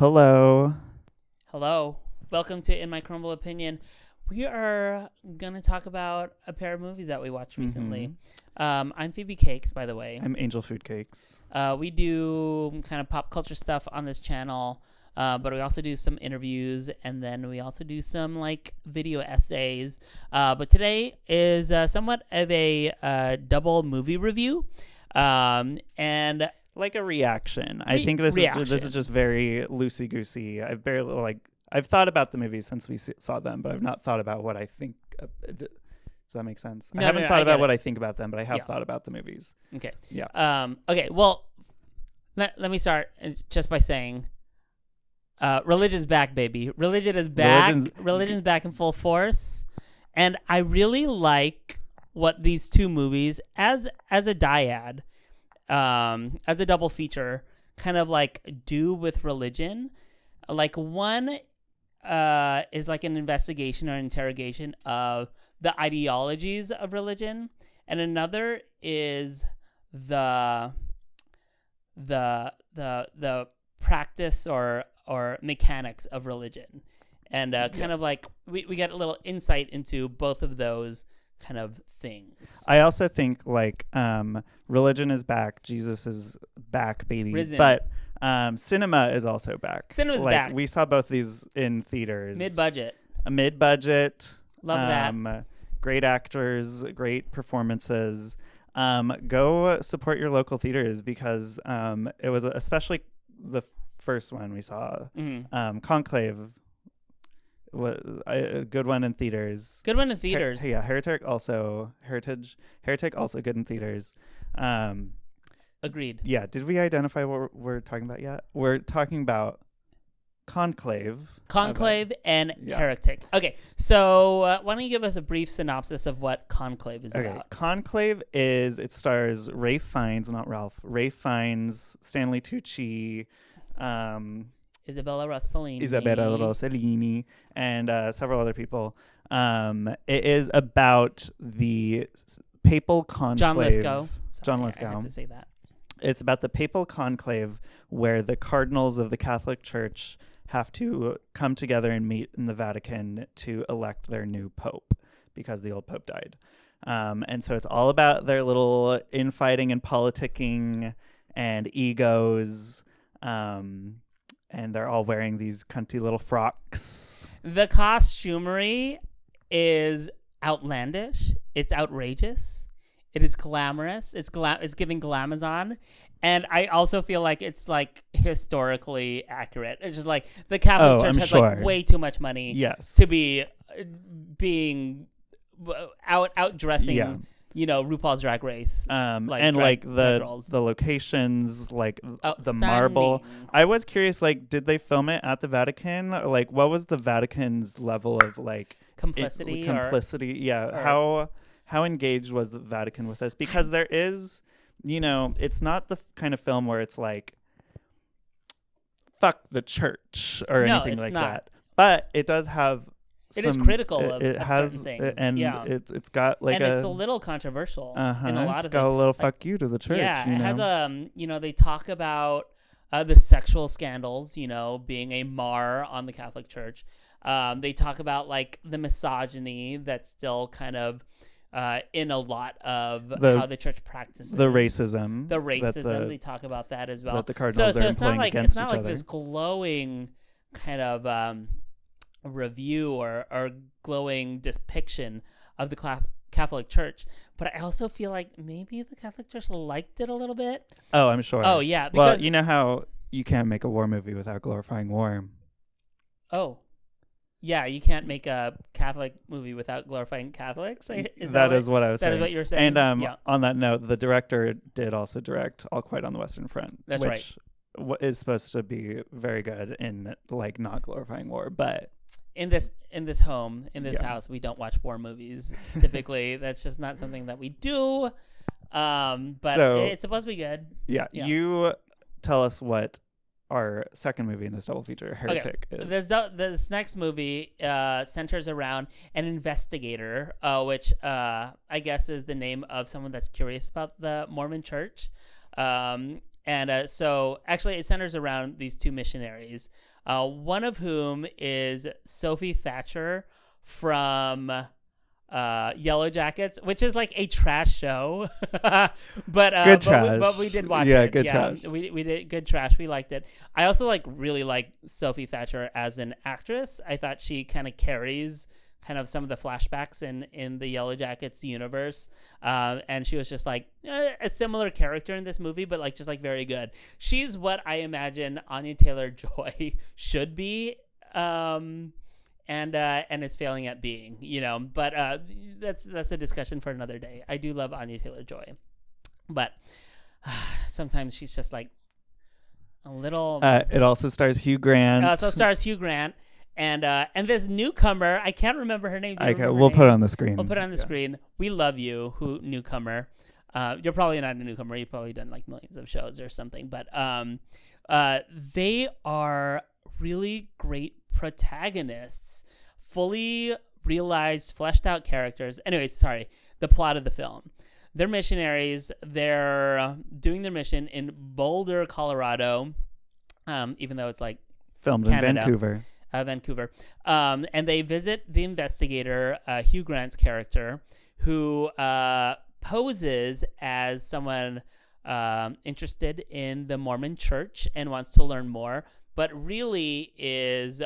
Hello. Hello. Welcome to In My Crumble Opinion. We are going to talk about a pair of movies that we watched recently. I'm Phoebe Cakes, by the way. I'm Angel Food Cakes. We do kind of pop culture stuff on this channel, but we also do some interviews, and then we also do some like video essays. But today is somewhat of a double movie review. And Like a reaction. I think this is just very loosey-goosey. I've thought about the movies since we saw them, but I've not thought about what I think. Does that make sense? I haven't thought about what I think about them, but I have thought about the movies. Okay. Yeah. Okay. Well, let me start just by saying, religion's back, baby. Religion is back. Religion's back in full force, and I really like what these two movies, as a dyad, as a double feature, kind of like do with religion. Like one is like an investigation or interrogation of the ideologies of religion, and another is the practice or mechanics of religion, and kind of like we get a little insight into both of those kind of things. I also think like religion is back, Jesus is back, baby. Risen. But cinema is also back. Cinema's back. We saw both these in theaters. Mid-budget. Love that. Great actors, great performances. Go support your local theaters because it was especially the first one we saw. Mm-hmm. Conclave was a good one in theaters. Heretic also good in theaters. Agreed. Yeah. Did we identify what we're talking about yet? We're talking about Conclave and Heretic. Okay, so why don't you give us a brief synopsis of what Conclave is about? Conclave stars Ralph Fiennes, Stanley Tucci, Isabella Rossellini, and several other people. It is about the papal conclave. John Lithgow. I had to say that. It's about the papal conclave where the cardinals of the Catholic Church have to come together and meet in the Vatican to elect their new pope because the old pope died. And so it's all about their little infighting and politicking and egos. And they're all wearing these cunty little frocks. The costumery is outlandish. It's outrageous. It is glamorous. It's giving glamazon. And I also feel like it's like historically accurate. It's just like the Catholic Church has like way too much money to be being outdressing, RuPaul's Drag Race. The locations, like the marble. I was curious, like, did they film it at the Vatican? Or, like, what was the Vatican's level of like complicity? How engaged was the Vatican with this? Because there is, it's not the kind of film where it's like, fuck the church or anything like that. But it does have. It is critical of certain things. And it's got like it's a little controversial in a lot of it. It's got a little fuck you to the church. Yeah, it has they talk about the sexual scandals, being a mar on the Catholic Church. They talk about like the misogyny that's still kind of in a lot of how the church practices. The racism. They talk about that as well. That the cardinals are employing against each other. It's not like this glowing kind of review or glowing depiction of the Catholic Church, but I also feel like maybe the Catholic Church liked it a little bit. Oh, I'm sure. Oh, yeah. Because, well, you know how you can't make a war movie without glorifying war. Oh, yeah. You can't make a Catholic movie without glorifying Catholics. That is what I was saying. That is what you're saying. And on that note, the director did also direct All Quiet on the Western Front. That's right. Which is supposed to be very good in like not glorifying war, but. In this house, we don't watch war movies. Typically, that's just not something that we do. But it's supposed to be good. Yeah. You tell us what our second movie in this double feature, Heretic, is. This next movie centers around an investigator, which I guess is the name of someone that's curious about the Mormon Church. So actually it centers around these two missionaries, one of whom is Sophie Thatcher from Yellow Jackets, which is like a trash show. Good trash. But we did watch Yeah, it. good trash. We did good trash. We liked it. I also really like Sophie Thatcher as an actress. I thought she kind of carries kind of some of the flashbacks in the Yellow Jackets universe. And she was just like a similar character in this movie, but like just like very good. She's what I imagine Anya Taylor-Joy should be. And is failing at being, but that's a discussion for another day. I do love Anya Taylor-Joy, but sometimes she's just like a little. It also stars Hugh Grant. And this newcomer, I can't remember her name. We'll put it on the screen. We'll put it on the screen. We love you, newcomer. You're probably not a newcomer. You've probably done like millions of shows or something, but they are really great protagonists, fully realized, fleshed out characters. Anyways, sorry, the plot of the film. They're missionaries. They're doing their mission in Boulder, Colorado, even though it's like filmed Canada, in Vancouver. Vancouver. And they visit the investigator, Hugh Grant's character, who poses as someone interested in the Mormon church and wants to learn more, but really is,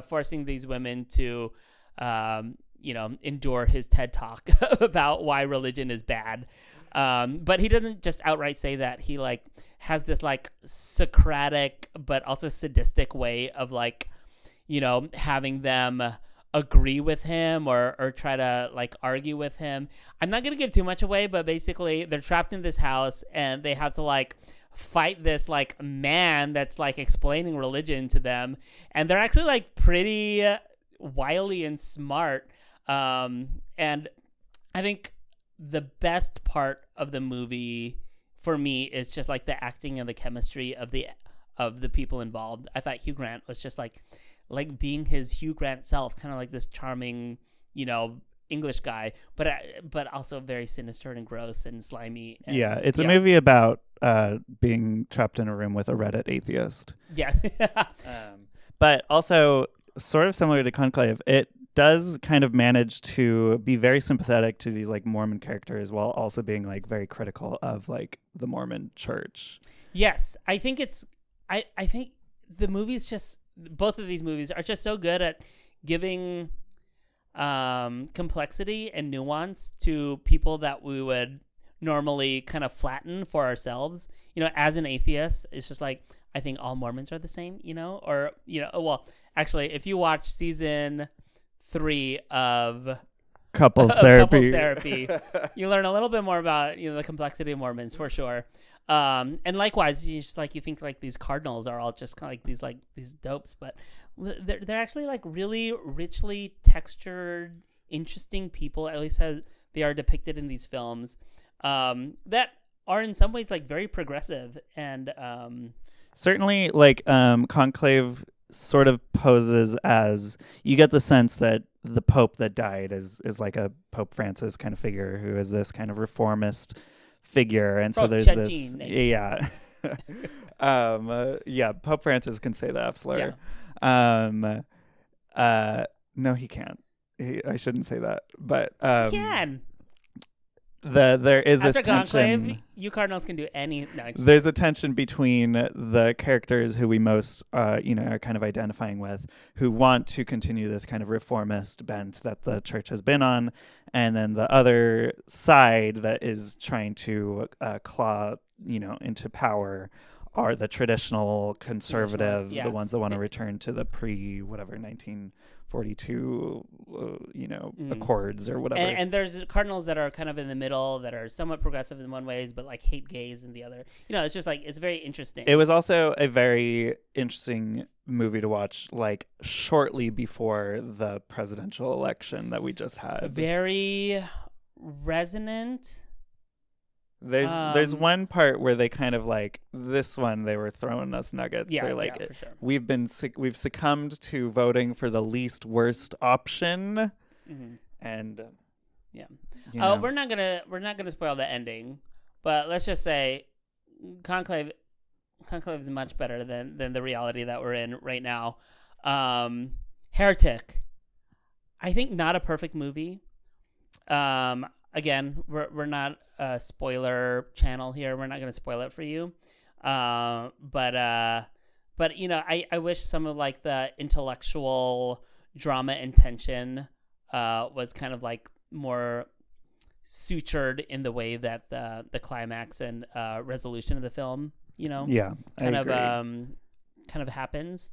forcing these women to, endure his TED Talk about why religion is bad. But he doesn't just outright say that. He like has this like Socratic but also sadistic way of like, having them agree with him or try to like argue with him. I'm not going to give too much away, but basically they're trapped in this house and they have to like fight this like man that's like explaining religion to them. And they're actually like pretty wily and smart. And I think the best part of the movie for me is just like the acting and the chemistry of the people involved. I thought Hugh Grant was just like being his Hugh Grant self, kind of like this charming, English guy, but also very sinister and gross and slimy. And, it's a movie about being trapped in a room with a Reddit atheist. Yeah. But also sort of similar to Conclave, it does kind of manage to be very sympathetic to these like Mormon characters while also being like very critical of like the Mormon church. Yes, I think I think the movies both of these movies are just so good at giving complexity and nuance to people that we would normally kind of flatten for ourselves. As an atheist, it's just like, I think all Mormons are the same, well, actually, if you watch season 3 of Couples Therapy, you learn a little bit more about, the complexity of Mormons for sure. And likewise, you think like these cardinals are all just kind of like these dopes, but they're actually like really richly textured, interesting people, at least as they are depicted in these films, that are in some ways like very progressive. And certainly like Conclave sort of poses as, you get the sense that the Pope that died is like a Pope Francis kind of figure who is this kind of reformist figure, and so there's this Pope Francis can say the F slur. No, he can't. I shouldn't say that, but he can. There is After this tension. Conclave, you Cardinals can do any. No, there's a tension between the characters who we most, are kind of identifying with, who want to continue this kind of reformist bent that the church has been on, and then the other side that is trying to claw, into power, are the traditional conservative, the ones that want to return to the pre-whatever 1942, accords or whatever. And there's cardinals that are kind of in the middle, that are somewhat progressive in one ways, but like hate gays in the other. It's just like, it's very interesting. It was also a very interesting movie to watch, like shortly before the presidential election that we just had. Very resonant. There's one part where they kind of like, this one they were throwing us nuggets. They're like, for sure. we've succumbed to voting for the least worst option, and we're not gonna spoil the ending, but let's just say Conclave is much better than the reality that we're in right now. Heretic, I think not a perfect movie. Again, we're not a spoiler channel here. We're not going to spoil it for you. But I wish some of like the intellectual drama and tension was kind of like more sutured in the way that the climax and resolution of the film, Yeah, I agree. Kind of happens.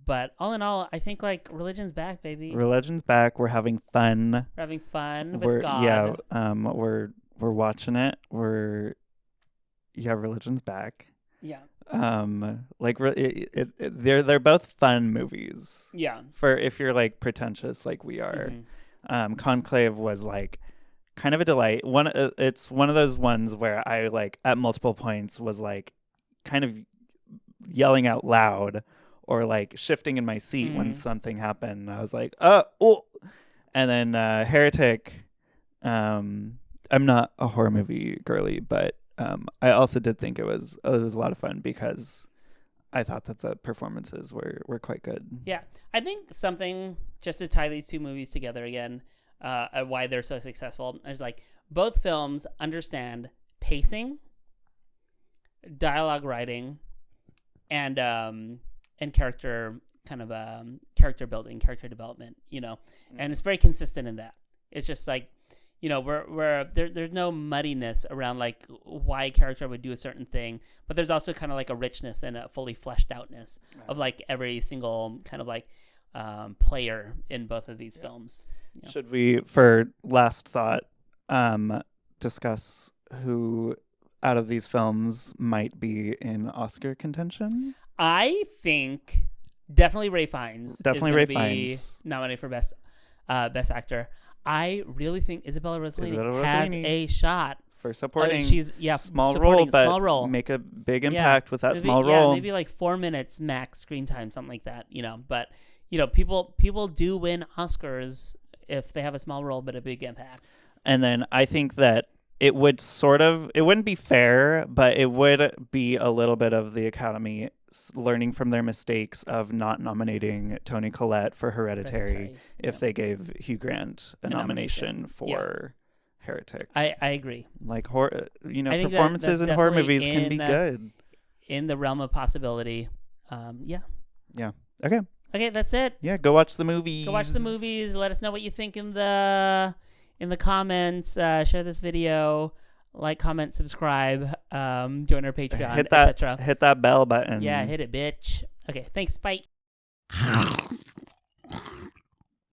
But all in all, I think like religion's back, baby. Religion's back. We're having fun. We're having fun with God. Yeah, we're watching it. Religion's back. Yeah. They're both fun movies. Yeah. For if you're like pretentious like we are. Mm-hmm. Conclave was like kind of a delight. It's one of those ones where I like at multiple points was like kind of yelling out loud or like shifting in my seat when something happened. I was like, oh. And then Heretic, I'm not a horror movie girly, but I also did think it was a lot of fun because I thought that the performances were quite good. Yeah. I think something just to tie these two movies together again, why they're so successful is like both films understand pacing, dialogue writing, and character kind of character building, character development, and it's very consistent in that. It's just like, there's no muddiness around like why a character would do a certain thing, but there's also kind of like a richness and a fully fleshed outness of like every single kind of like player in both of these films. Should we, for last thought, discuss who out of these films might be in Oscar contention? I think definitely Ralph Fiennes. Definitely Ralph Fiennes Nominated for best actor. I really think Isabella Rossellini has Rossellini a shot for supporting. She's small supporting, role, but small role. Make a big impact with that small role. Yeah, maybe like 4 minutes max screen time, something like that. But people do win Oscars if they have a small role but a big impact. And then I think that it wouldn't be fair, but it would be a little bit of the Academy learning from their mistakes of not nominating Toni Collette for Hereditary if they gave Hugh Grant a nomination for Heretic. I agree. Like performances in horror movies can be good. In the realm of possibility. Yeah. Okay, that's it. Yeah, go watch the movies. Let us know what you think in the comments. Share this video. Like, comment, subscribe, join our Patreon, etc. Hit that bell button. Yeah, hit it, bitch. Okay, thanks. Bye.